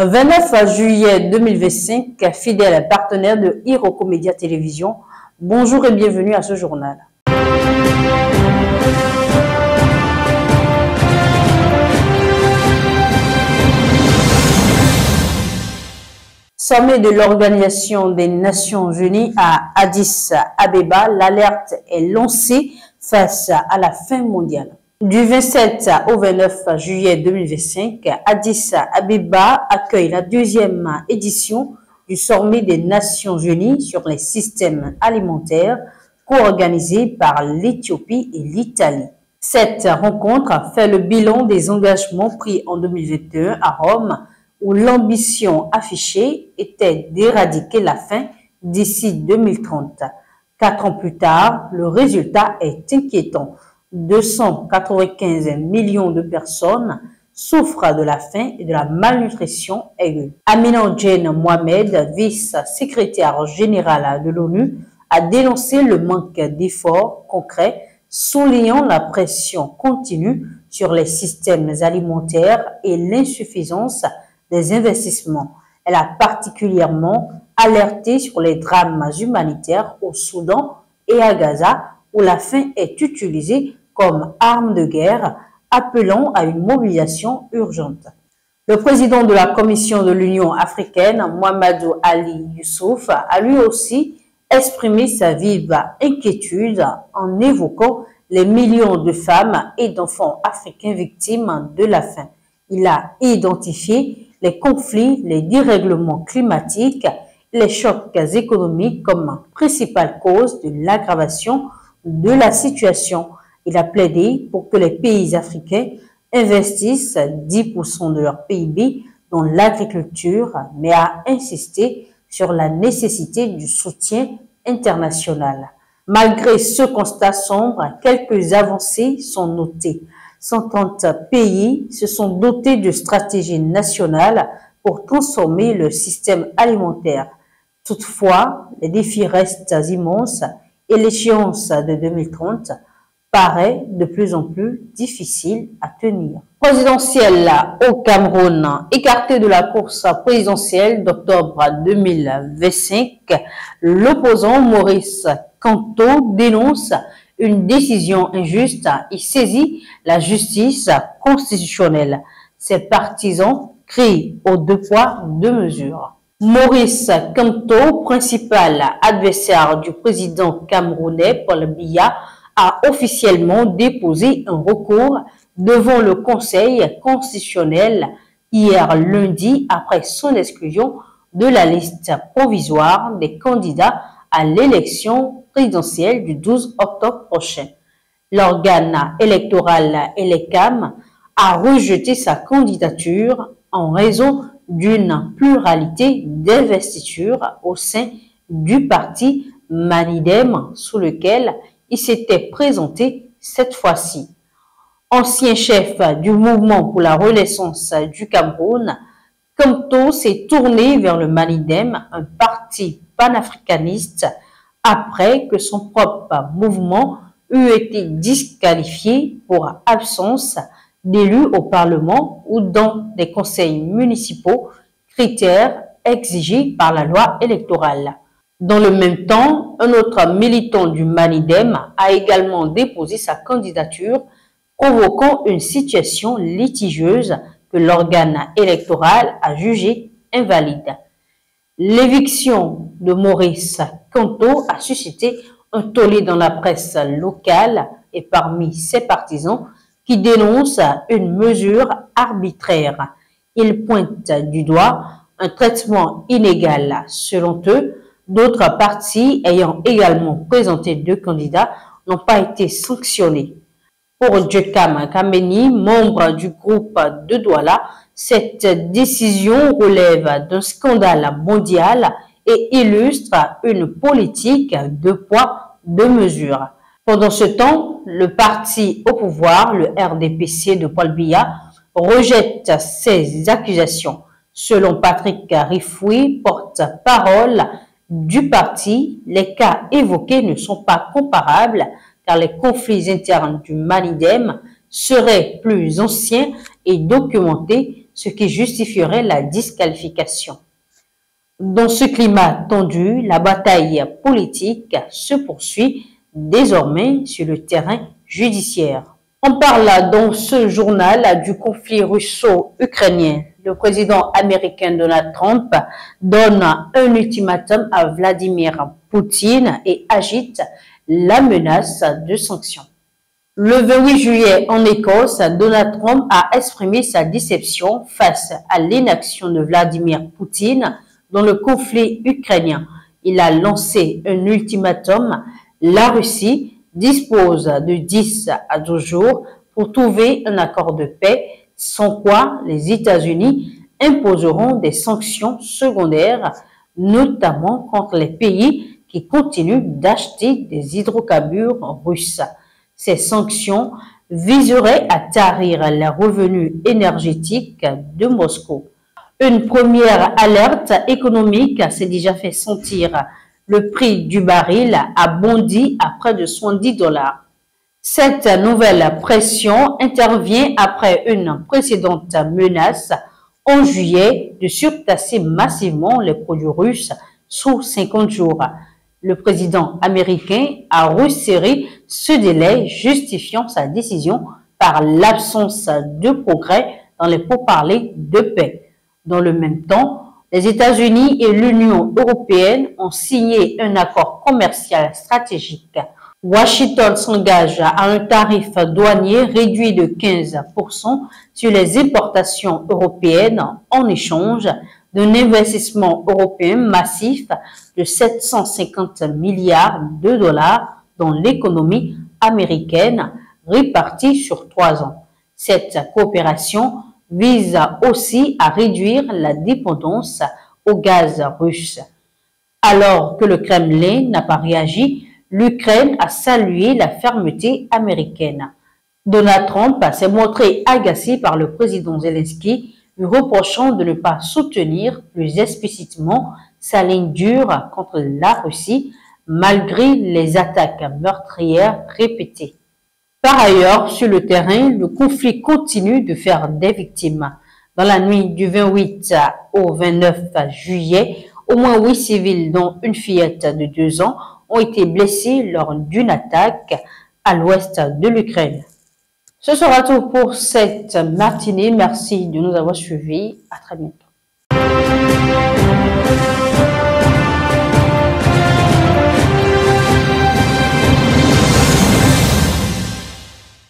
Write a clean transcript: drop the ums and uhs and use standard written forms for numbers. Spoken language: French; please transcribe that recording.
29 juillet 2025, fidèle partenaire de Iroko Média Télévision, bonjour et bienvenue à ce journal. Sommet de l'Organisation des Nations Unies à Addis Abeba, l'alerte est lancée face à la faim mondiale. Du 27 au 29 juillet 2025, Addis Abeba accueille la deuxième édition du Sommet des Nations Unies sur les systèmes alimentaires co-organisé par l'Éthiopie et l'Italie. Cette rencontre fait le bilan des engagements pris en 2021 à Rome, où l'ambition affichée était d'éradiquer la faim d'ici 2030. 4 ans plus tard, le résultat est inquiétant. 295 millions de personnes souffrent de la faim et de la malnutrition aiguë. Amina Jane Mohamed, vice-secrétaire générale de l'ONU, a dénoncé le manque d'efforts concrets, soulignant la pression continue sur les systèmes alimentaires et l'insuffisance des investissements. Elle a particulièrement alerté sur les drames humanitaires au Soudan et à Gaza, où la faim est utilisée comme arme de guerre, appelant à une mobilisation urgente. Le président de la Commission de l'Union africaine, Mahamadou Ali Youssouf, a lui aussi exprimé sa vive inquiétude en évoquant les millions de femmes et d'enfants africains victimes de la faim. Il a identifié les conflits, les dérèglements climatiques, les chocs économiques comme principale cause de l'aggravation de la situation. Il a plaidé pour que les pays africains investissent 10% de leur PIB dans l'agriculture, mais a insisté sur la nécessité du soutien international. Malgré ce constat sombre, quelques avancées sont notées. 130 pays se sont dotés de stratégies nationales pour transformer le système alimentaire. Toutefois, les défis restent immenses et l'échéance de 2030 paraît de plus en plus difficile à tenir. Présidentielle au Cameroun, écarté de la course présidentielle d'octobre 2025, l'opposant Maurice Kamto dénonce une décision injuste et saisit la justice constitutionnelle. Ses partisans crient aux 2 poids, 2 mesures. Maurice Kamto, principal adversaire du président camerounais Paul Biya, a officiellement déposé un recours devant le Conseil constitutionnel hier lundi après son exclusion de la liste provisoire des candidats à l'élection présidentielle du 12 octobre prochain. L'organe électoral ELECAM a rejeté sa candidature en raison d'une pluralité d'investitures au sein du parti Manidem sous lequel il s'était présenté cette fois-ci. Ancien chef du mouvement pour la renaissance du Cameroun, Kamto s'est tourné vers le Manidem, un parti panafricaniste, après que son propre mouvement eut été disqualifié pour absence d'élus au Parlement ou dans des conseils municipaux, critères exigés par la loi électorale. Dans le même temps, un autre militant du Manidem a également déposé sa candidature, provoquant une situation litigieuse que l'organe électoral a jugée invalide. L'éviction de Maurice Kamto a suscité un tollé dans la presse locale et parmi ses partisans qui dénoncent une mesure arbitraire. Ils pointent du doigt un traitement inégal. Selon eux, d'autres partis ayant également présenté 2 candidats n'ont pas été sanctionnés. Pour Djekam Kameni, membre du groupe de Douala, cette décision relève d'un scandale mondial et illustre une politique 2 poids, 2 mesures. Pendant ce temps, le parti au pouvoir, le RDPC de Paul Biya, rejette ces accusations. Selon Patrick Rifoui, porte-parole du parti, les cas évoqués ne sont pas comparables car les conflits internes du Manidem seraient plus anciens et documentés ce qui justifierait la disqualification. Dans ce climat tendu, la bataille politique se poursuit désormais sur le terrain judiciaire. On parle dans ce journal du conflit russo-ukrainien. Le président américain Donald Trump donne un ultimatum à Vladimir Poutine et agite la menace de sanctions. Le 28 juillet, en Écosse, Donald Trump a exprimé sa déception face à l'inaction de Vladimir Poutine dans le conflit ukrainien. Il a lancé un ultimatum. La Russie dispose de 10 à 12 jours pour trouver un accord de paix, sans quoi les États-Unis imposeront des sanctions secondaires, notamment contre les pays qui continuent d'acheter des hydrocarbures russes. Ces sanctions viseraient à tarir les revenus énergétiques de Moscou. Une première alerte économique s'est déjà fait sentir. Le prix du baril a bondi à près de 70 $. Cette nouvelle pression intervient après une précédente menace en juillet de surtasser massivement les produits russes sous 50 jours. Le président américain a resserré ce délai, justifiant sa décision par l'absence de progrès dans les pourparlers de paix. Dans le même temps, les États-Unis et l'Union européenne ont signé un accord commercial stratégique. Washington s'engage à un tarif douanier réduit de 15% sur les importations européennes en échange d'un investissement européen massif de 750 milliards de dollars dans l'économie américaine répartie sur 3 ans. Cette coopération vise aussi à réduire la dépendance au gaz russe. Alors que le Kremlin n'a pas réagi, l'Ukraine a salué la fermeté américaine. Donald Trump s'est montré agacé par le président Zelensky, lui reprochant de ne pas soutenir plus explicitement sa ligne dure contre la Russie, malgré les attaques meurtrières répétées. Par ailleurs, sur le terrain, le conflit continue de faire des victimes. Dans la nuit du 28 au 29 juillet, au moins 8 civils, dont une fillette de 2 ans, ont été blessés lors d'une attaque à l'ouest de l'Ukraine. Ce sera tout pour cette matinée. Merci de nous avoir suivis. À très bientôt.